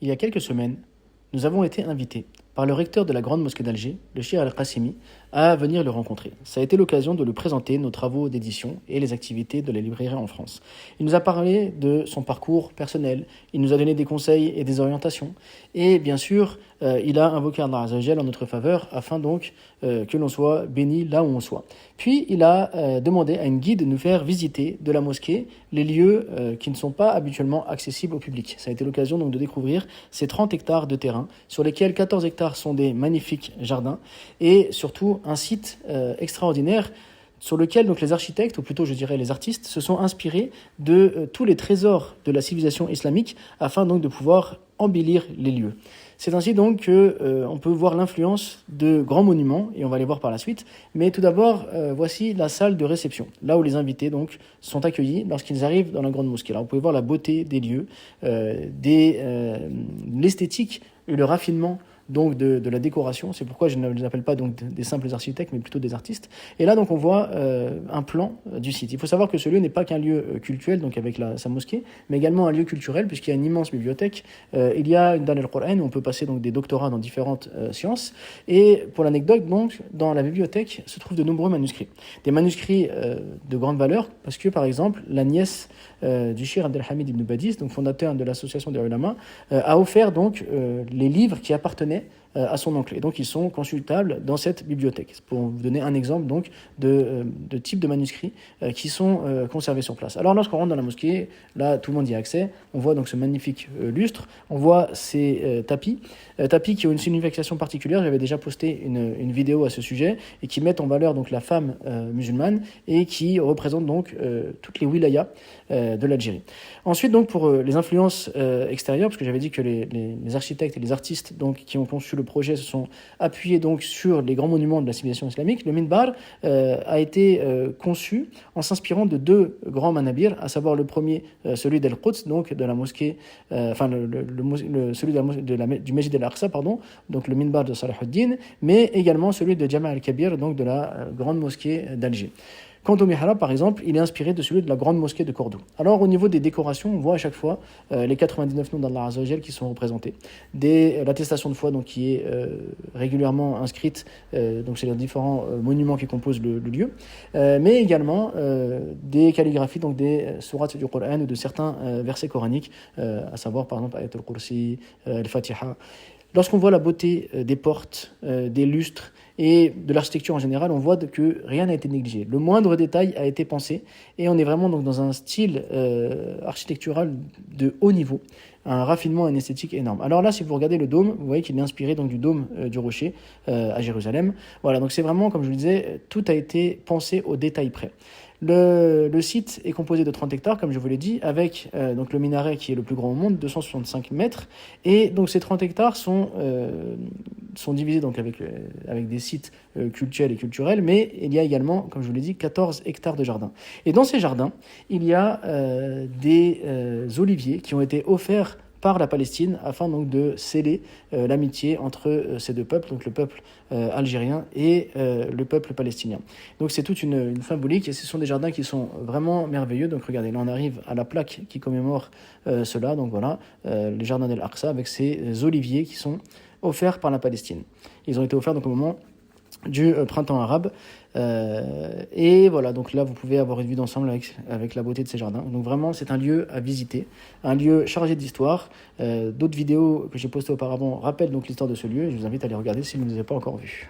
Il y a quelques semaines, nous avons été invités par le recteur de la grande mosquée d'Alger, le Cheikh Al-Qassimi, à venir le rencontrer. Ça a été l'occasion de lui présenter nos travaux d'édition et les activités de la librairie en France. Il nous a parlé de son parcours personnel, il nous a donné des conseils et des orientations, et bien sûr, il a invoqué Allah Azzawajal en notre faveur afin donc que l'on soit béni là où on soit. Puis il a demandé à une guide de nous faire visiter de la mosquée les lieux qui ne sont pas habituellement accessibles au public. Ça a été l'occasion donc de découvrir ces 30 hectares de terrain sur lesquels 14 hectares sont des magnifiques jardins et surtout un site extraordinaire sur lequel donc les architectes, ou plutôt je dirais les artistes, se sont inspirés de tous les trésors de la civilisation islamique afin donc de pouvoir embellir les lieux. C'est ainsi donc que on peut voir l'influence de grands monuments, et on va les voir par la suite. Mais tout d'abord, voici la salle de réception, là où les invités donc sont accueillis lorsqu'ils arrivent dans la grande mosquée. Alors vous pouvez voir la beauté des lieux, l'esthétique et le raffinement donc de la décoration. C'est pourquoi je ne les appelle pas donc des simples architectes, mais plutôt des artistes. Et là donc on voit un plan du site. Il faut savoir que ce lieu n'est pas qu'un lieu cultuel, donc avec sa mosquée, mais également un lieu culturel, puisqu'il y a une immense bibliothèque. Il y a une Dar al-Qur'an où on peut passer donc des doctorats dans différentes sciences. Et pour l'anecdote, donc, dans la bibliothèque se trouvent de nombreux manuscrits. Des manuscrits de grande valeur, parce que par exemple, la nièce du Cheikh Abdelhamid ibn Badis, donc fondateur de l'association des ulama, a offert donc les livres qui appartenaient à son oncle. Et donc, ils sont consultables dans cette bibliothèque. Pour vous donner un exemple donc de type de manuscrits qui sont conservés sur place. Alors, lorsqu'on rentre dans la mosquée, là, tout le monde y a accès. On voit donc ce magnifique lustre. On voit ces tapis qui ont une signification particulière. J'avais déjà posté une vidéo à ce sujet et qui mettent en valeur donc la femme musulmane et qui représentent donc toutes les wilayas de l'Algérie. Ensuite, donc, pour les influences extérieures, parce que j'avais dit que les architectes et les artistes donc, qui ont conçu le projet se sont appuyés donc, sur les grands monuments de la civilisation islamique, le minbar a été conçu en s'inspirant de deux grands manabir, à savoir le premier, celui d'Al-Quds, donc de la mosquée, celui du Masjid al-Aqsa, pardon, donc le minbar de Salah ad-Din, mais également celui de Jama' al-Kabir, donc de la grande mosquée d'Alger. Quant au mihrab, par exemple, il est inspiré de celui de la grande mosquée de Cordoue. Alors, au niveau des décorations, on voit à chaque fois les 99 noms d'Allah Azzawajal qui sont représentés. L'attestation de foi donc, qui est régulièrement inscrite donc c'est les différents monuments qui composent le lieu, mais également des calligraphies, donc des sourates du Coran ou de certains versets coraniques, à savoir par exemple Ayat al-Kursi, al-Fatiha. Lorsqu'on voit la beauté des portes, des lustres et de l'architecture en général, on voit que rien n'a été négligé. Le moindre détail a été pensé et on est vraiment donc dans un style architectural de haut niveau, un raffinement et une esthétique énorme. Alors là, si vous regardez le dôme, vous voyez qu'il est inspiré donc du dôme du rocher à Jérusalem. Voilà, donc c'est vraiment, comme je vous le disais, tout a été pensé au détail près. Le site est composé de 30 hectares, comme je vous l'ai dit, avec donc le minaret qui est le plus grand au monde, 265 mètres. Et donc ces 30 hectares sont divisés donc avec des sites cultuels et culturels, mais il y a également, comme je vous l'ai dit, 14 hectares de jardins. Et dans ces jardins, il y a des oliviers qui ont été offerts par la Palestine afin donc de sceller l'amitié entre ces deux peuples, donc le peuple algérien et le peuple palestinien. Donc c'est toute une symbolique et ce sont des jardins qui sont vraiment merveilleux. Donc regardez, là on arrive à la plaque qui commémore cela, donc voilà, le jardin d'Al-Aqsa avec ces oliviers qui sont offerts par la Palestine. Ils ont été offerts donc au moment du printemps arabe. Et voilà, donc là vous pouvez avoir une vue d'ensemble avec la beauté de ces jardins. Donc vraiment c'est un lieu à visiter, un lieu chargé d'histoire. D'autres vidéos que j'ai postées auparavant rappellent donc l'histoire de ce lieu et je vous invite à les regarder si vous ne les avez pas encore vues.